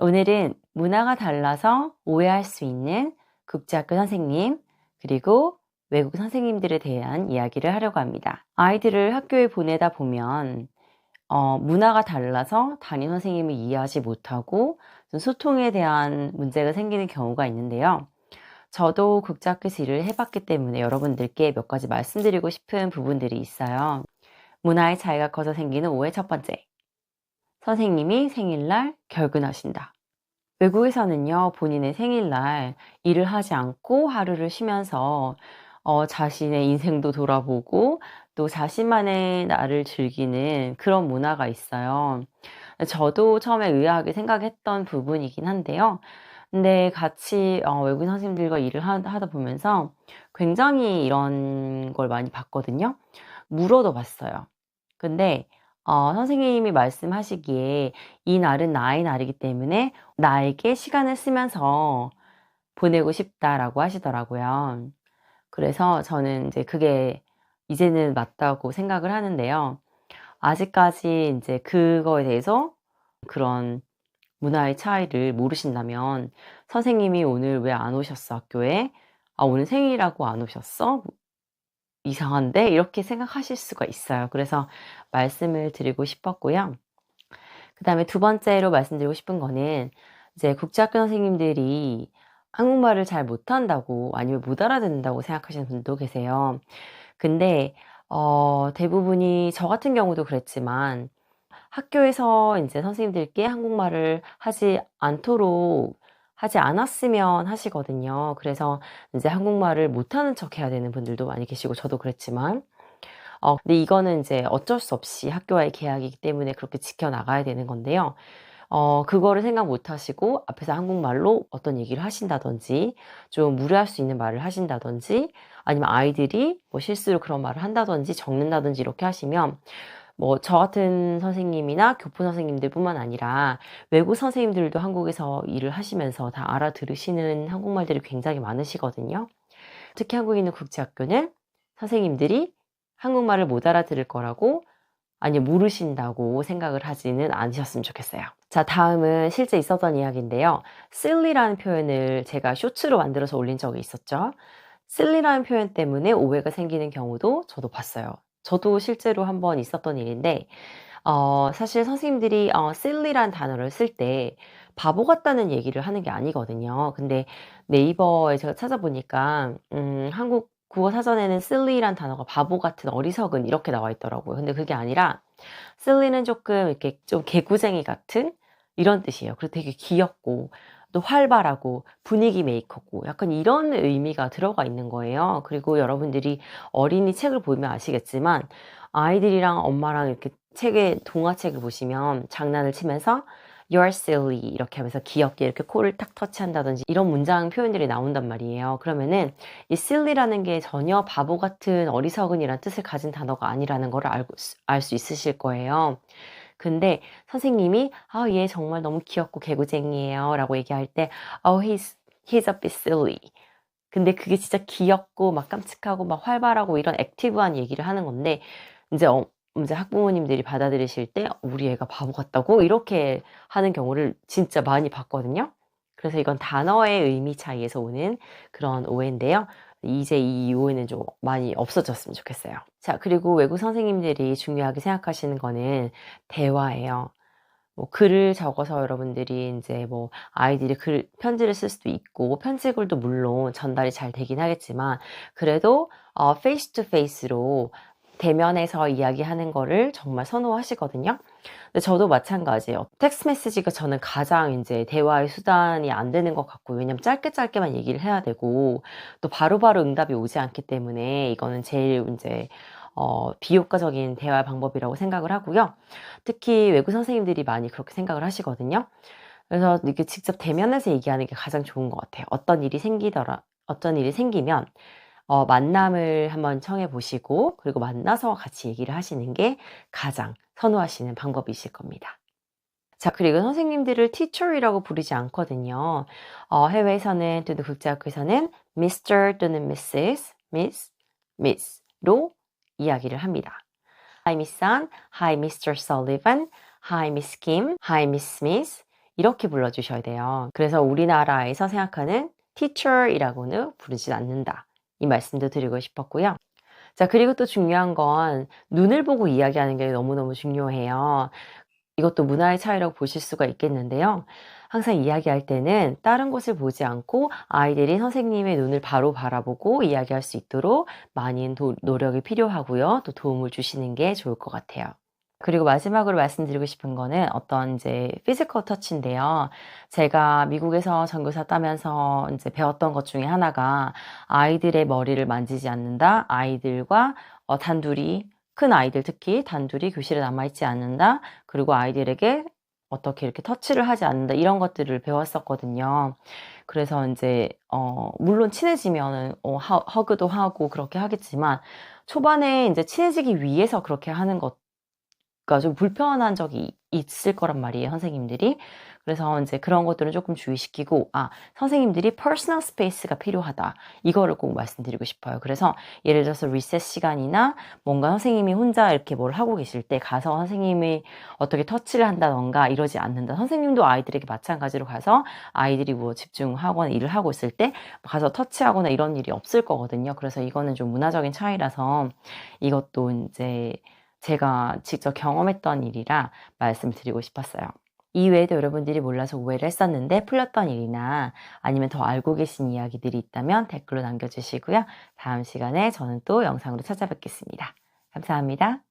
오늘은 문화가 달라서 오해할 수 있는 국제학교 선생님, 그리고 외국 선생님들에 대한 이야기를 하려고 합니다. 아이들을 학교에 보내다 보면 문화가 달라서 담임 선생님을 이해하지 못하고 좀 소통에 대한 문제가 생기는 경우가 있는데요. 저도 국제학교에서 일을 해봤기 때문에 여러분들께 몇 가지 말씀드리고 싶은 부분들이 있어요. 문화의 차이가 커서 생기는 오해 첫 번째. 선생님이 생일날 결근하신다. 외국에서는요, 본인의 생일날 일을 하지 않고 하루를 쉬면서 자신의 인생도 돌아보고 또 자신만의 날을 즐기는 그런 문화가 있어요. 저도 처음에 의아하게 생각했던 부분이긴 한데요. 근데 같이 외국인 선생님들과 일을 하다 보면서 굉장히 이런 걸 많이 봤거든요. 물어도 봤어요. 근데 선생님이 말씀하시기에 "이 날은 나의 날이기 때문에 나에게 시간을 쓰면서 보내고 싶다."라고 하시더라고요. 그래서 저는 이제 그게 이제는 맞다고 생각을 하는데요. 아직까지 인제 그거에 대해서 그런 문화의 차이를 모르신다면 "선생님이 오늘 왜 안 오셨어, 학교에? 아, 오늘 생일이라고 안 오셨어? 이상한데?" 이렇게 생각하실 수가 있어요. 그래서 말씀을 드리고 싶었고요. 그다음에 두 번째로 말씀드리고 싶은 거는 이제 국제학교 선생님들이 한국말을 잘 못한다고 아니면 못 알아듣는다고 생각하시는 분도 계세요. 근데 대부분이 저 같은 경우도 그랬지만 학교에서 인제 선생님들께 한국말을 하지 않았으면 하시거든요. 그래서 인제 한국말을 못하는 척 해야 되는 분들도 많이 계시고 저도 그랬지만 근데 이거는 인제 어쩔 수 없이 학교와의 계약이기 때문에 그렇게 지켜나가야 되는 건데요. 그거를 생각 못 하시고 앞에서 한국말로 어떤 얘기를 하신다든지 좀 무례할 수 있는 말을 하신다든지 아니면 아이들이 뭐 실수로 그런 말을 한다든지 적는다든지 이렇게 하시면 뭐 저 같은 선생님이나 교포 선생님들뿐만 아니라 외국 선생님들도 한국에서 일을 하시면서 다 알아들으시는 한국말들이 굉장히 많으시거든요. 특히 한국에 있는 국제학교는 선생님들이 한국말을 못 알아들을 거라고 아니 모르신다고 생각을 하지는 않으셨으면 좋겠어요. 자, 다음은 실제 있었던 이야기인데요. silly라는 표현을 제가 쇼츠로 만들어서 올린 적이 있었죠. silly라는 표현 때문에 오해가 생기는 경우도 저도 봤어요. 저도 실제로 한번 있었던 일인데 사실 선생님들이 silly라는 단어를 쓸 때 바보 같다는 얘기를 하는 게 아니거든요. 근데 네이버에 제가 찾아보니까 한국 국어 사전에는 silly란 단어가 바보 같은, 어리석은 이렇게 나와 있더라고요. 근데 그게 아니라 silly는 조금 이렇게 좀 개구쟁이 같은 이런 뜻이에요. 그리고 되게 귀엽고 또 활발하고 분위기 메이커고 약간 이런 의미가 들어가 있는 거예요. 그리고 여러분들이 어린이 책을 보면 아시겠지만 아이들이랑 엄마랑 이렇게 동화책을 보시면 장난을 치면서 "You're silly." 이렇게 하면서 귀엽게 이렇게 코를 탁 터치한다든지 이런 문장 표현들이 나온단 말이에요. 그러면은 이 silly라는 게 전혀 바보 같은, 어리석은이란 뜻을 가진 단어가 아니라는 거를 알 수 있으실 거예요. 근데 선생님이 "아, 얘 정말 너무 귀엽고 개구쟁이에요."라고 얘기할 때 "Oh, he's a bit silly." 근데 그게 진짜 귀엽고 막 깜찍하고 막 활발하고 이런 액티브한 얘기를 하는 건데 인제 인제 학부모님들이 받아들이실 때 "우리 애가 바보 같다고?" 이렇게 하는 경우를 진짜 많이 봤거든요. 그래서 이건 단어의 의미 차이에서 오는 그런 오해인데요. 이제 이 오해는 좀 많이 없어졌으면 좋겠어요. 자, 그리고 외국 선생님들이 중요하게 생각하시는 거는 대화예요. 뭐 글을 적어서 여러분들이 인제 뭐 아이들이 편지를 쓸 수도 있고 편지글도 물론 전달이 잘 되긴 하겠지만 그래도 페이스 투 페이스로 대면해서 이야기하는 거를 정말 선호하시거든요. 근데 저도 마찬가지예요. 텍스트 메시지가 저는 가장 인제 대화의 수단이 안 되는 것 같고요. 왜냐면 짧게 짧게만 얘기를 해야 되고 또 바로바로 응답이 오지 않기 때문에 이거는 제일 인제 비효과적인 대화 방법이라고 생각을 하고요. 특히 외국 선생님들이 많이 그렇게 생각을 하시거든요. 그래서 이렇게 직접 대면해서 얘기하는 게 가장 좋은 것 같아요. 어떤 일이 생기면 만남을 한번 청해 보시고 그리고 만나서 같이 얘기를 하시는 게 가장 선호하시는 방법이실 겁니다. 자, 그리고 선생님들을 teacher이라고 부르지 않거든요. 해외에서는 또는 국제학교에서는 Mr. 또는 Mrs, Miss, Miss로 이야기를 합니다. Hi, Miss Sun. Hi, Mr. Sullivan. Hi, Miss Kim. Hi, Miss Smith. 이렇게 불러주셔야 돼요. 그래서 우리나라에서 생각하는 teacher이라고는 부르진 않는다. 이 말씀도 드리고 싶었고요. 자, 그리고 또 중요한 건 눈을 보고 이야기하는 게 너무너무 중요해요. 이것도 문화의 차이라고 보실 수가 있겠는데요. 항상 이야기할 때는 다른 곳을 보지 않고 아이들이 선생님의 눈을 바로 바라보고 이야기할 수 있도록 많은 노력이 필요하고요. 또 도움을 주시는 게 좋을 것 같아요. 그리고 마지막으로 말씀드리고 싶은 거는 어떤 이제 피지컬 터치인데요. 제가 미국에서 전교사 따면서 이제 배웠던 것 중에 하나가 아이들의 머리를 만지지 않는다. 아이들과 단둘이 큰 아이들 특히 단둘이 교실에 남아있지 않는다. 그리고 아이들에게 어떻게 이렇게 터치를 하지 않는다. 이런 것들을 배웠었거든요. 그래서 이제 물론 친해지면은 허그도 하고 그렇게 하겠지만 초반에 이제 친해지기 위해서 그렇게 하는 것 그러니까 좀 불편한 적이 있을 거란 말이에요, 선생님들이. 그래서 인제 그런 것들은 쪼끔 주의시키고 선생님들이 퍼스널 스페이스가 필요하다. 이거를 꼭 말씀드리고 싶어요. 그래서 예를 들어서 리세스 시간이나 뭔가 선생님이 혼자 이렇게 뭘 하고 계실 때 가서 선생님이 어떻게 터치를 한다든가 이러지 않는다. 선생님도 아이들에게 마찬가지로 가서 아이들이 뭐 집중하거나 일을 하고 있을 때 가서 터치하거나 이런 일이 없을 거거든요. 그래서 이거는 좀 문화적인 차이라서 이것도 인제 제가 직접 경험했던 일이라 말씀드리고 싶었어요. 이외에도 여러분들이 몰라서 오해를 했었는데 풀렸던 일이나 아니면 더 알고 계신 이야기들이 있다면 댓글로 남겨주시고요. 다음 시간에 저는 또 영상으로 찾아뵙겠습니다. 감사합니다.